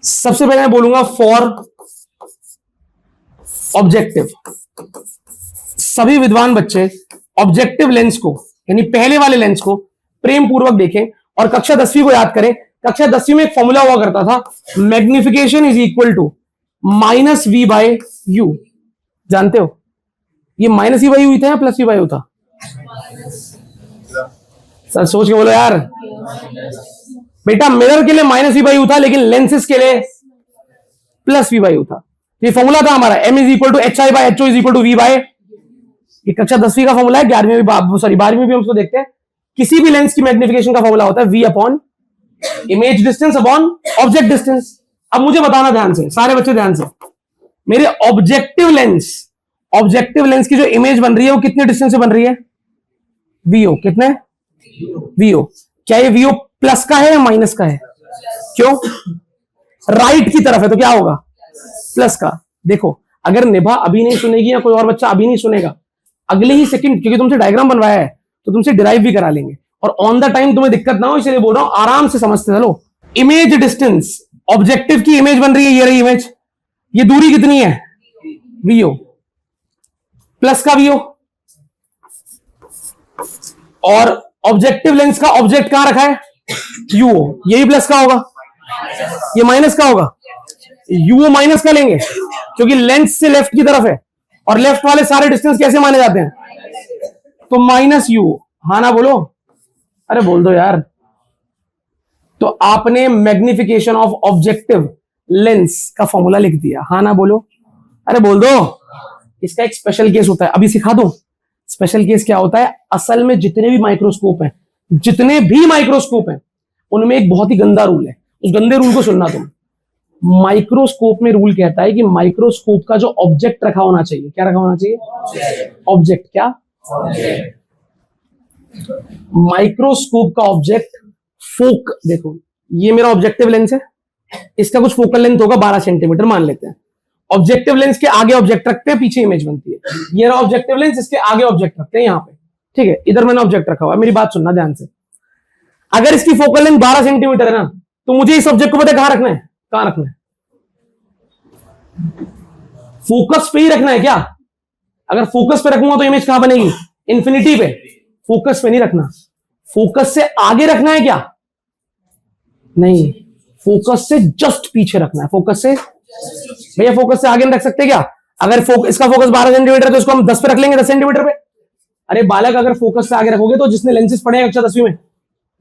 सबसे पहले मैं बोलूंगा फॉर ऑब्जेक्टिव। सभी विद्वान बच्चे ऑब्जेक्टिव लेंस को यानी पहले वाले लेंस को प्रेम पूर्वक देखें और कक्षा 10वीं को याद करें। कक्षा 10वीं में एक फॉर्मूला हुआ करता था, magnification is equal to minus V by U. जानते हो ये माइनस वी बाय यू था या प्लस वी बाय यू था? सर सोच के बोलो यार। बेटा मिरर के लिए माइनस वी बाय यू था, लेकिन लेंसेज के लिए प्लस वी बाय यू था। ये फॉर्मूला था हमारा, M is equal to H I by H O is equal to V by. ये कक्षा 10वीं का फॉर्मूला है, 11वीं में सॉरी 12वीं में भी हम उसको देखते हैं। किसी भी लेंस की मैग्निफिकेशन का फॉर्मूला होता है V upon image distance upon object distance. अब मुझे बताना ध्यान से, सारे बच्चे ध्यान से, मेरे ऑब्जेक्टिव लेंस की जो इमेज बन रही है वो कितने डिस्टेंस से बन रही है? वीओ। कितने? वीओ। क्या ये वीओ प्लस का है या माइनस का है? क्यों? राइट की तरफ है तो क्या होगा? प्लस का। देखो अगर निभा अभी नहीं सुनेगी या कोई और बच्चा अभी नहीं सुनेगा, अगले ही सेकंड, क्योंकि तुमसे डायग्राम बनवाया है तो तुमसे डिराइव भी करा लेंगे और ऑन द टाइम तुम्हें दिक्कत ना हो इसलिए बोल रहा हूं, आराम से समझते चलो। इमेज डिस्टेंस, ऑब्जेक्टिव की इमेज बन रही है, ये रही इमेज। ये दूरी कितनी है? वीओ प्लस का वीओ। और ऑब्जेक्टिव लेंस का ऑब्जेक्ट कहां रखा है? यूओ। ये भी प्लस का होगा, ये माइनस का होगा। यूओ माइनस का लेंगे क्योंकि लेंस से लेफ्ट की तरफ है और लेफ्ट वाले सारे डिस्टेंस कैसे माने जाते हैं? तो माइनस यू। हाँ ना बोलो, अरे बोल दो यार। तो आपने मैग्निफिकेशन ऑफ ऑब्जेक्टिव लेंस का फॉर्मूला लिख दिया। हाँ ना बोलो, अरे बोल दो। इसका एक स्पेशल केस होता है, अभी सिखा दूं। स्पेशल केस क्या होता है? असल में जितने भी माइक्रोस्कोप हैं उनमें एक बहुत ही गंदा रूल है, उस गंदे रूल को सुनना तुम। माइक्रोस्कोप में रूल कहता है कि माइक्रोस्कोप का जो ऑब्जेक्ट रखा होना चाहिए, क्या रखा होना चाहिए? ऑब्जेक्ट। क्या? माइक्रोस्कोप का ऑब्जेक्ट देखो ये मेरा ऑब्जेक्टिव लेंस है, इसका कुछ फोकल लेंथ होगा 12 सेंटीमीटर मान लेते हैं। ऑब्जेक्टिव लेंस के आगे ऑब्जेक्ट रखते हैं, पीछे इमेज बनती है। ये रहा ऑब्जेक्टिव लेंस, इसके आगे ऑब्जेक्ट रखते हैं यहां पे, ठीक है। इधर मैंने ऑब्जेक्ट रखा हुआ है, मेरी बात सुनना ध्यान से। अगर इसकी फोकल लेंथ 12 सेंटीमीटर है ना, तो मुझे इस ऑब्जेक्ट को पता है कहां रखना है? कहां रखना है? फोकस पे ही रखना है क्या? अगर फोकस पे रखूंगा तो इमेज कहां बनेगी? इंफिनिटी पे। फोकस पे नहीं रखना, फोकस से आगे रखना है क्या? नहीं, फोकस से जस्ट पीछे रखना है। फोकस से भैया, फोकस से आगे नहीं रख सकते क्या? अगर इसका फोकस 12 सेंटीमीटर है तो इसको हम 10 पे रख लेंगे, 10 सेंटीमीटर पे। अरे बालक, अगर फोकस से आगे रखोगे तो जिसने लेंसेज पढ़े हैं कक्षा 10वीं में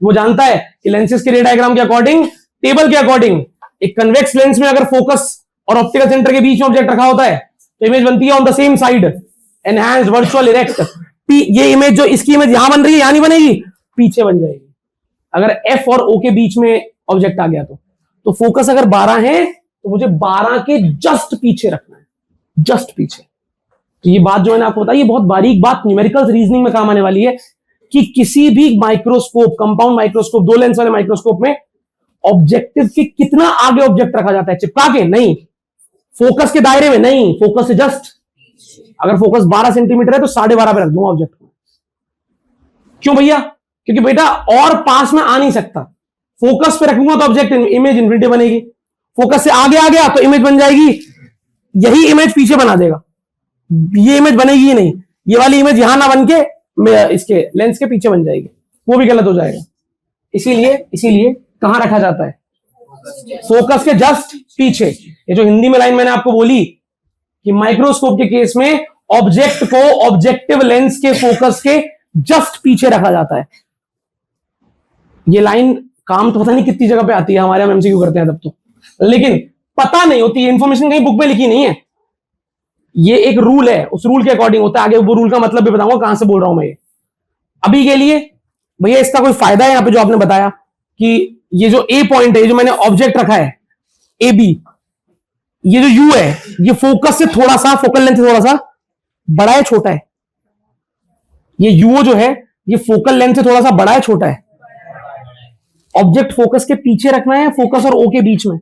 वो जानता है कि लेंसेज के रे डायग्राम के अकॉर्डिंग, टेबल के अकॉर्डिंग, एक कन्वेक्स लेंस में अगर फोकस और ऑप्टिकल सेंटर के बीच में ऑब्जेक्ट रखा होता है तो इमेज बनती है on the same side, enhanced, virtual, erect. ये इमेज जो इसकी इमेज यहां बन रही है, यहां नहीं बनेगी, पीछे बन जाएगी अगर एफ और ओ के बीच में ऑब्जेक्ट आ गया तो फोकस अगर 12 है तो मुझे 12 के जस्ट पीछे रखना है, जस्ट पीछे। तो ये बात जो मैंने आपको बताई, ये बहुत बारीक बात न्यूमेरिकल रीजनिंग में काम आने वाली है कि किसी भी माइक्रोस्कोप, कंपाउंड माइक्रोस्कोप, 2 लेंस वाले माइक्रोस्कोप में ऑब्जेक्टिव के कितना आगे ऑब्जेक्ट रखा जाता है? चिपका के नहीं, फोकस के दायरे में नहीं, फोकस से जस्ट। अगर फोकस 12 सेंटीमीटर है तो 12.5 पे रख दूंगा ऑब्जेक्ट को। क्यों भैया? क्योंकि बेटा और पास में आ नहीं सकता। फोकस पे रखूंगा तो ऑब्जेक्ट इमेज इन्फिनिटी बनेगी, फोकस से आगे आ गया तो इमेज बन जाएगी, यही इमेज पीछे बना देगा, ये इमेज बनेगी ही नहीं। ये वाली इमेज यहां ना बन के इसके लेंस के पीछे बन जाएगी, वो भी गलत हो जाएगा। इसीलिए कहां रखा जाता है? फोकस के जस्ट पीछे। ये जो हिंदी में लाइन मैंने आपको बोली कि माइक्रोस्कोप के केस में ऑब्जेक्ट को ऑब्जेक्टिव लेंस के फोकस के जस्ट पीछे रखा जाता है। ये लाइन काम तो पता नहीं कितनी जगह पे आती है, हमारे हम एमसीक्यू करते हैं तब तो, लेकिन पता नहीं होती, इंफॉर्मेशन कहीं बुक में लिखी नहीं है। ये एक रूल है, उस रूल के अकॉर्डिंग होता है। आगे वो रूल का मतलब भी बताऊंगा कहां से बोल रहा हूं मैं। ये अभी के लिए भैया इसका कोई फायदा है यहां पे जो आपने बताया कि ये जो ए पॉइंट है, जो मैंने ऑब्जेक्ट रखा है ए बी, ये जो यू है ये फोकस से थोड़ा सा, फोकल लेंथ से थोड़ा सा बड़ा है छोटा है? ये यू जो है ये फोकल लेंथ से थोड़ा सा बड़ा है छोटा है? ऑब्जेक्ट फोकस के पीछे रखना है, फोकस और ओ के बीच में?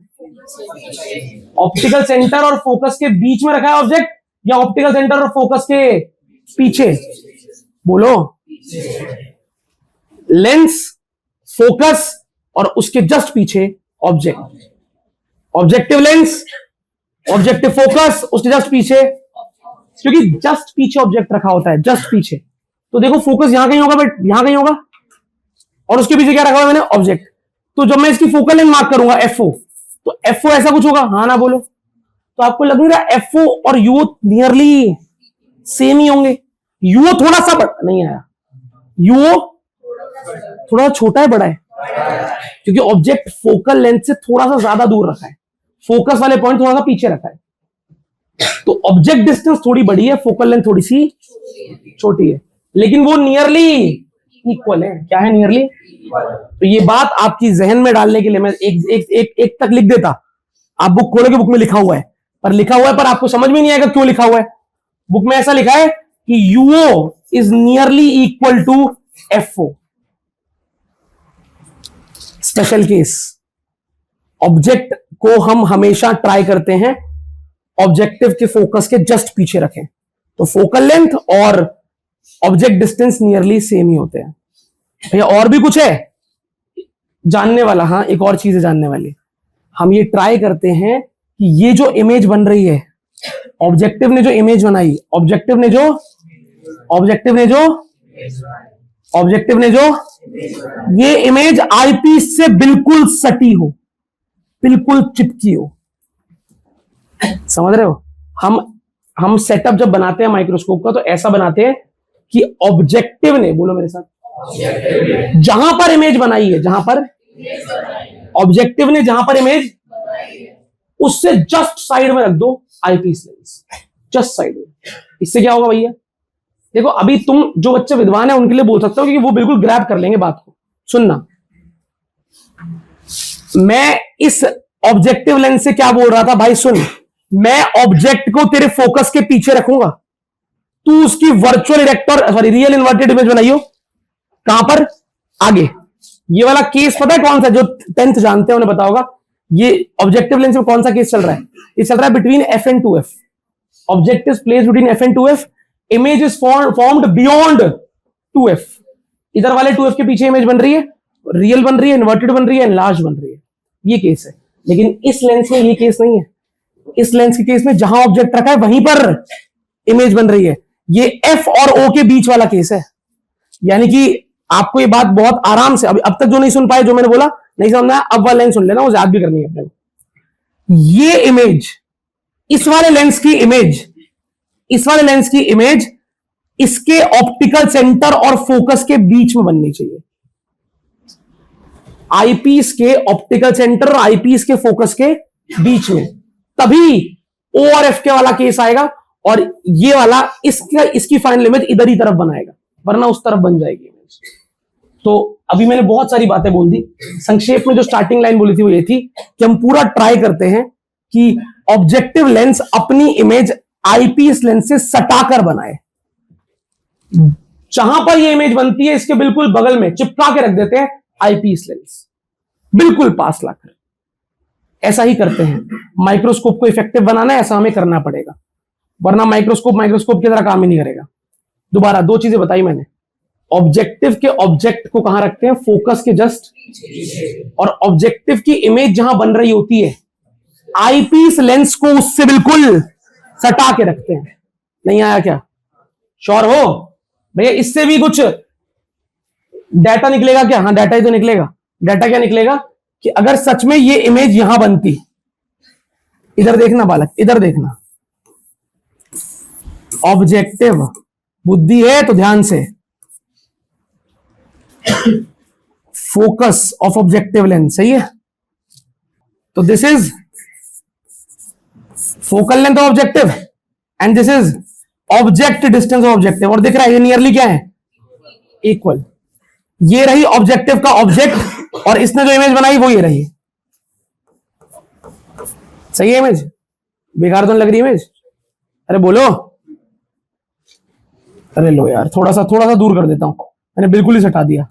ऑप्टिकल सेंटर और फोकस के बीच में रखा है ऑब्जेक्ट या ऑप्टिकल सेंटर और फोकस के पीछे? बोलो। लेंस फोकस और उसके जस्ट पीछे object, objective lens, objective focus, उसके जस्ट पीछे, क्योंकि जस्ट पीछे ऑब्जेक्ट रखा होता है, जस्ट पीछे। तो देखो फोकस यहां कहीं होगा, बट यहां कहीं होगा, और उसके पीछे क्या रखा हुआ मैंने, ऑब्जेक्ट। तो जब मैं इसकी फोकल लेंथ मार्क करूंगा FO, तो FO ऐसा कुछ होगा, हाँ ना बोलो। तो आपको लग रहा है FO और UO नियरली सेम ही होंगे। UO थोड़ा सा बड़ा नहीं आया, UO थोड़ा छोटा है, बड़ा है, क्योंकि ऑब्जेक्ट फोकल लेंथ से थोड़ा सा ज्यादा दूर रखा है, फोकस वाले पॉइंट थोड़ा सा पीछे रखा है। तो ऑब्जेक्ट डिस्टेंस थोड़ी बड़ी है, फोकल लेंथ थोड़ी सी छोटी है, लेकिन वो नियरली इक्वल है। क्या है, नियरली। तो ये बात आपकी जहन में डालने के लिए मैं एक तक लिख देता, आप बुक खोलो कि बुक में लिखा हुआ है, पर आपको समझ में नहीं आएगा क्यों लिखा हुआ है। बुक में ऐसा लिखा है कि UO is nearly equal to FO। Special case, object को हम हमेशा ट्राई करते हैं ऑब्जेक्टिव के फोकस के जस्ट पीछे रखें, तो फोकल लेंथ और ऑब्जेक्ट डिस्टेंस नियरली सेम ही होते हैं। भैया और भी कुछ है जानने वाला? हाँ, एक और चीज है जानने वाली। हम ये ट्राई करते हैं कि ये जो इमेज बन रही है, ऑब्जेक्टिव ने जो इमेज बनाई, ऑब्जेक्टिव ने जो ये इमेज आईपीस से बिल्कुल सटी हो, बिल्कुल चिपकी हो। समझ रहे हो? हम सेटअप जब बनाते हैं माइक्रोस्कोप का, तो ऐसा बनाते हैं कि ऑब्जेक्टिव ने, बोलो मेरे साथ, जहां पर इमेज बनाई है, जहां पर ऑब्जेक्टिव ने जहां पर इमेज, उससे जस्ट साइड में रख दो आईपीस लेंस, जस्ट साइड में। इससे क्या होगा भैया? देखो, अभी तुम जो बच्चे विद्वान है उनके लिए बोल सकते हो, क्योंकि वो बिल्कुल ग्रैब कर लेंगे बात को। सुनना, मैं इस ऑब्जेक्टिव लेंस से क्या बोल रहा था भाई, सुन, मैं ऑब्जेक्ट को तेरे फोकस के पीछे रखूंगा, तू उसकी virtual erector, sorry real inverted image बनाइयो। कहां पर? आगे। ये वाला केस पता है कौन सा? जो 10th जानते हैं उन्हें पता होगा। ये ऑब्जेक्टिव लेंस में कौन सा केस चल रहा है? ये चल रहा है between F and 2F। Object is placed between F and 2F, image is formed beyond 2F। इधर वाले 2F के पीछे इमेज बन रही है, रियल बन रही है, इन्वर्टेड बन रही है, एनलार्ज बन रही है। ये केस है। लेकिन इस लेंस में ये केस नहीं है। इस लेंस के केस में जहां ऑब्जेक्ट रखा है वहीं पर इमेज बन रही है। ये F और O के बीच वाला केस है। यानी कि आपको ये बात बहुत आराम से, अब तक जो नहीं सुन पाए, जो मैंने बोला नहीं समझना, अब वाला लाइन सुन लेना, वो याद भी करनी है अपने को। ये इमेज, इस वाले लेंस की इमेज इसके ऑप्टिकल सेंटर और फोकस के बीच में बननी चाहिए। आईपीस के ऑप्टिकल सेंटर और आईपीस के फोकस के बीच में, तभी O और F के वाला केस आएगा, और ये वाला इसकी फाइनल इमेज इधर ही तरफ बनाएगा, वरना उस तरफ बन जाएगी इमेज। तो अभी मैंने बहुत सारी बातें बोल दी। संक्षेप में जो स्टार्टिंग लाइन बोली थी वो ये थी कि हम पूरा ट्राई करते हैं कि ऑब्जेक्टिव लेंस अपनी इमेज आईपीस लेंस से सटाकर बनाए। जहां पर ये इमेज बनती है, इसके बिल्कुल बगल में चिपका के रख देते हैं आईपीस लेंस, बिल्कुल पास लाकर। ऐसा ही करते हैं। माइक्रोस्कोप को इफेक्टिव बनाना है, ऐसा हमें करना पड़ेगा, वरना माइक्रोस्कोप की तरह काम ही नहीं करेगा। दोबारा 2 चीजें बताई मैंने। ऑब्जेक्टिव के ऑब्जेक्ट को कहां रखते हैं? फोकस के जस्ट, और ऑब्जेक्टिव की इमेज जहां बन रही होती है, आईपीस लेंस को उससे बिल्कुल सटा के रखते हैं। नहीं आया क्या? श्योर हो भैया? इससे भी कुछ डाटा निकलेगा क्या? हाँ, डाटा ही तो निकलेगा। डाटा क्या निकलेगा कि अगर सच में ये इमेज यहां बनती, इधर देखना बालक, इधर देखना, ऑब्जेक्टिव, बुद्धि है तो ध्यान से, फोकस ऑफ ऑब्जेक्टिव लेंस, सही है? तो this is focal length of objective and this is object distance of objective, और दिख रहा है ये नियरली क्या है? इक्वल। ये रही ऑब्जेक्टिव का ऑब्जेक्ट, और इसने जो इमेज बनाई वो ये रही। सही है इमेज? बेकार तो नहीं लग रही इमेज? अरे बोलो। अरे लो यार, थोड़ा सा दूर कर देता हूं, मैंने बिल्कुल ही सटा दिया।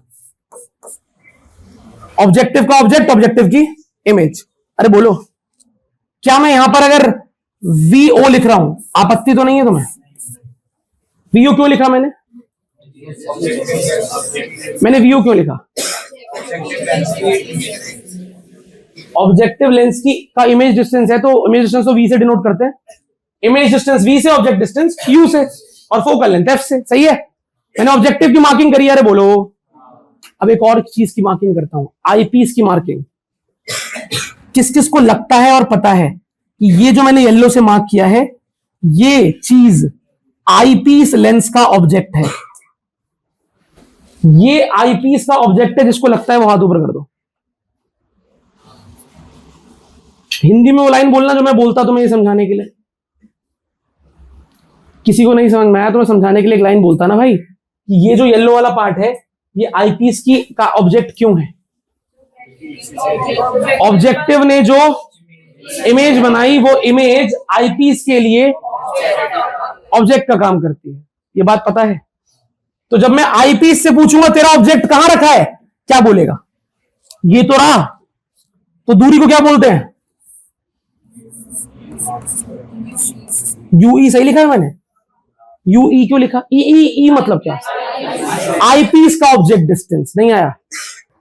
ऑब्जेक्टिव का ऑब्जेक्ट, ऑब्जेक्टिव की इमेज। अरे बोलो, क्या मैं यहां पर अगर VO लिख रहा हूं, आपत्ति तो नहीं है तुम्हें? VO क्यों लिखा मैंने VO क्यों लिखा? ऑब्जेक्टिव लेंस की का इमेज डिस्टेंस है, तो इमेज डिस्टेंस तो v से डिनोट करते हैं। इमेज डिस्टेंस v से, ऑब्जेक्ट डिस्टेंस u से, और फोकल लेंथ f से। सही है, मैंने ऑब्जेक्टिव की मार्किंग करी है। अरे बोलो। अब एक और चीज की मार्किंग करता हूं, आईपीस की मार्किंग। किस किस को लगता है और पता है कि ये जो मैंने येलो से मार्क किया है, ये चीज आईपीस लेंस का ऑब्जेक्ट है? ये आईपीस का ऑब्जेक्ट है, जिसको लगता है वो हाथ ऊपर कर दो। हिंदी में वो लाइन बोलना जो मैं बोलता तुम्हें ये समझाने के लिए। किसी को नहीं समझ में आया तो मैं समझाने के लिए एक लाइन बोलता ना भाई, कि ये जो येलो वाला पार्ट है, ये आईपीस की का ऑब्जेक्ट क्यों है? ऑब्जेक्टिव ने जो इमेज बनाई, वो इमेज आईपीस के लिए ऑब्जेक्ट का काम करती है। ये बात पता है? तो जब मैं आईपीस से पूछूंगा तेरा ऑब्जेक्ट कहां रखा है, क्या बोलेगा? ये तो रहा। तो दूरी को क्या बोलते हैं? यूई। सही लिखा है मैंने? यूई क्यों लिखा? ई मतलब क्या? आईपीस का ऑब्जेक्ट डिस्टेंस। नहीं आया?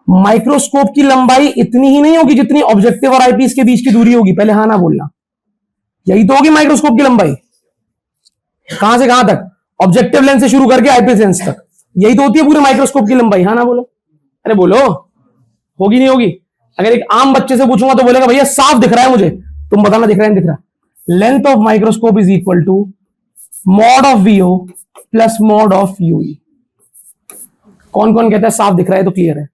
माइक्रोस्कोप की लंबाई इतनी ही नहीं होगी जितनी ऑब्जेक्टिव और आईपीस के बीच की दूरी होगी। पहले हाँ ना बोलना। यही तो होगी माइक्रोस्कोप की लंबाई। कहां से कहां तक? ऑब्जेक्टिव लेंस से शुरू करके आईपीस लेंस तक। यही तो होती है पूरे माइक्रोस्कोप की लंबाई। हाँ ना बोलो। अरे बोलो, होगी नहीं होगी? अगर एक आम बच्चे से पूछूंगा तो बोलेगा भैया साफ दिख रहा है मुझे। तुम बताना दिख रहा है नहीं दिख रहा? Length of microscope is equal to mod of V O plus mod of U E. कौन कौन कहता है साफ दिख रहा है? तो क्लियर है?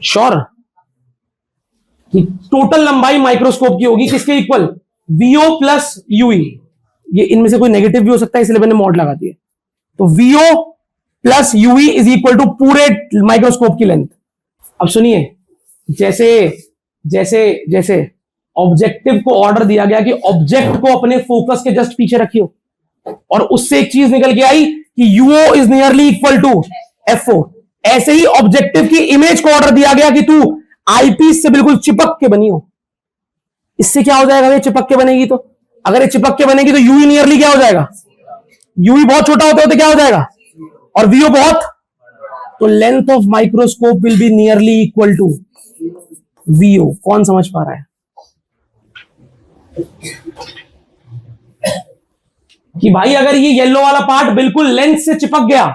श्योर कि टोटल लंबाई माइक्रोस्कोप की होगी किसके इक्वल? VO plus Yui. ये इनमें से कोई नेगेटिव भी हो सकता है, इसलिए मैंने मॉड लगा दिया। तो V O plus U E is equal to पूरे माइक्रोस्कोप की लेंथ। अब सुनिए, जैसे जैसे जैसे ऑब्जेक्टिव को ऑर्डर दिया गया कि ऑब्जेक्ट को अपने फोकस के जस्ट पीछे रखियो, और उससे एक चीज निकल के आई कि U O is nearly equal to F O, ऐसे ही ऑब्जेक्टिव की इमेज को ऑर्डर दिया गया कि तू आईपीस से बिल्कुल चिपक के बनी हो। इससे क्या हो जाएगा? ये चिपक के बनेगी तो, अगर ये चिपक के बनेगी तो यूई नियरली क्या हो जाएगा? यूई बहुत छोटा होता है तो क्या हो जाएगा? और वीओ बहुत, तो length of microscope will be nearly equal to V O. कौन समझ पा रहा है? कि भाई अगर ये येलो वाला पार्ट बिल्कुल लेंस से चिपक गया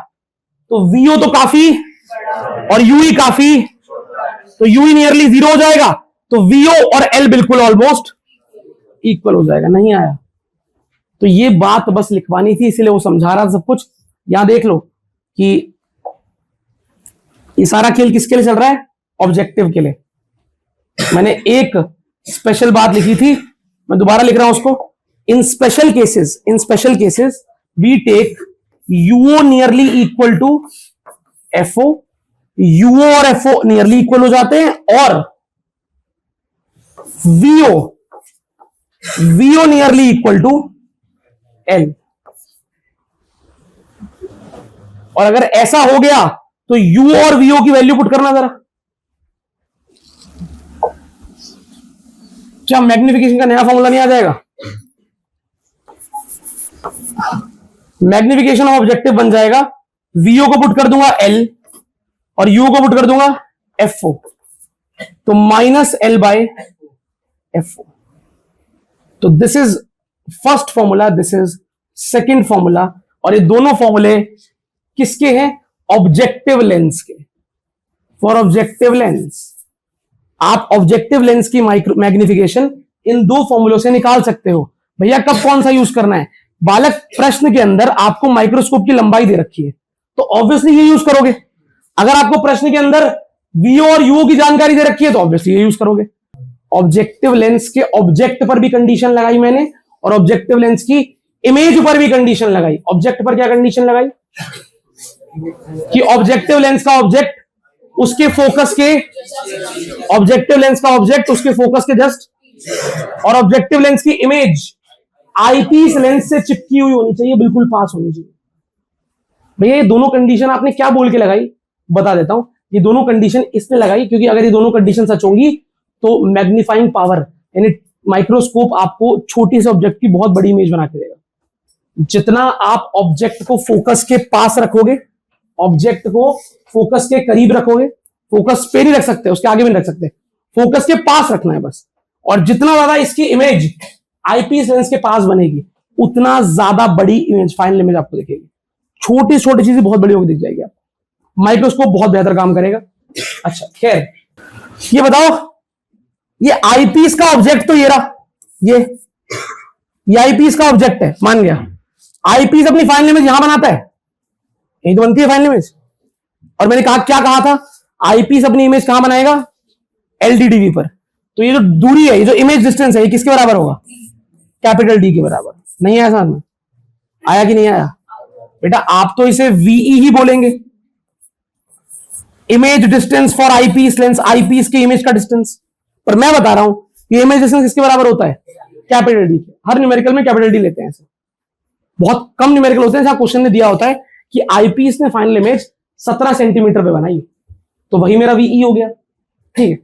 तो वीओ तो काफी और यूई काफी, तो यूई नियरली 0 हो जाएगा, तो वीओ और एल बिल्कुल ऑलमोस्ट इक्वल हो जाएगा। नहीं आया? तो ये बात बस लिखवानी थी, इसलिए वो समझा रहा सब कुछ। यहां देख लो कि ये सारा खेल किसके लिए चल रहा है? ऑब्जेक्टिव के लिए। मैंने एक स्पेशल बात लिखी थी, मैं दोबारा लिख रहा हूं उसको। In special cases we take U O nearly equal to F O, U O और एफओ नियरली इक्वल हो जाते हैं, और V O nearly equal to L. और अगर ऐसा हो गया तो यू और वीओ की वैल्यू पुट करना जरा। क्या मैग्निफिकेशन का नया फॉर्मूला नहीं आ जाएगा? मैग्निफिकेशन ऑफ ऑब्जेक्टिव बन जाएगा, वीओ को पुट कर दूंगा एल और यू को पुट कर दूंगा एफओ, तो माइनस एल बाय एफओ। तो this is first formula, this is second formula, और ये दोनों फॉर्मूले किसके हैं? ऑब्जेक्टिव लेंस के। फॉर ऑब्जेक्टिव लेंस आप ऑब्जेक्टिव लेंस की मैग्निफिकेशन इन दो फॉर्मूलों से निकाल सकते हो। भैया कब कौन सा यूज करना है? बालक, प्रश्न के अंदर आपको माइक्रोस्कोप की लंबाई दे रखी है, तो ऑब्वियसली ये यूज करोगे। अगर आपको प्रश्न के अंदर वीओ और यूओ की जानकारी दे रखी है तो ऑब्वियसली ये यूज करोगे। ऑब्जेक्टिव लेंस के ऑब्जेक्ट पर भी कंडीशन लगाई मैंने, और ऑब्जेक्टिव लेंस की इमेज पर भी कंडीशन लगाई। ऑब्जेक्ट पर क्या कंडीशन लगाई? कि ऑब्जेक्टिव लेंस का ऑब्जेक्ट उसके फोकस के, ऑब्जेक्टिव लेंस का ऑब्जेक्ट उसके फोकस के जस्ट, और ऑब्जेक्टिव लेंस की इमेज आईपीस लेंस से चिपकी हुई होनी चाहिए, बिल्कुल पास होनी चाहिए। भैया ये दोनों कंडीशन आपने क्या बोल के लगाई? बता देता हूं। ये दोनों कंडीशन इसने लगाई क्योंकि अगर ये दोनों कंडीशन सच होंगी तो मैग्नीफाइंग पावर, यानी माइक्रोस्कोप आपको छोटी से ऑब्जेक्ट की बहुत बड़ी इमेज बना के देगा। जितना आप ऑब्जेक्ट को फोकस के पास रखोगे, ऑब्जेक्ट को फोकस के करीब रखोगे, फोकस पे नहीं रख सकते, उसके आगे भी नहीं रख सकते, फोकस के पास रखना है बस। और जितना ज्यादा इसकी इमेज आईपीस लेंस के पास बनेगी उतना ज्यादा बड़ी इमेज, फाइनल इमेज आपको दिखेगी। छोटी छोटी चीजें बहुत बड़ी होकर दिख जाएगी आपको। माइक्रोस्कोप बहुत बेहतर काम करेगा। अच्छा खैर, ये बताओ, ये आईपीस का ऑब्जेक्ट तो ये रहा, ये आईपीस का ऑब्जेक्ट है, मान गया। आईपीस अपनी फाइनल इमेज यहां बनाता है, यही तो बनती है फाइनल इमेज। और मैंने कहा, क्या कहा था, आईपीस अपनी इमेज कहां बनाएगा, एलटीडीवी पर। तो ये जो दूरी है, ये जो इमेज डिस्टेंस है, ये किसके बराबर होगा, कैपिटल डी के बराबर। नहीं आया समझ में, आया कि नहीं आया बेटा? आप तो इसे वीई ही बोलेंगे, image distance for eyepiece lens, eyepiece की इमेज का डिस्टेंस। पर मैं बता रहा हूं कि इमेज डिस्टेंस किसके बराबर होता है, कैपिटल डी के। हर न्यूमेरिकल में कैपिटल डी लेते हैं ऐसे, बहुत कम न्यूमेरिकल होते हैं जहां क्वेश्चन ने दिया होता है कि आईपीस ने फाइनल इमेज 17 सेंटीमीटर पे बनाई, तो वही मेरा वीई हो गया। ठीक है,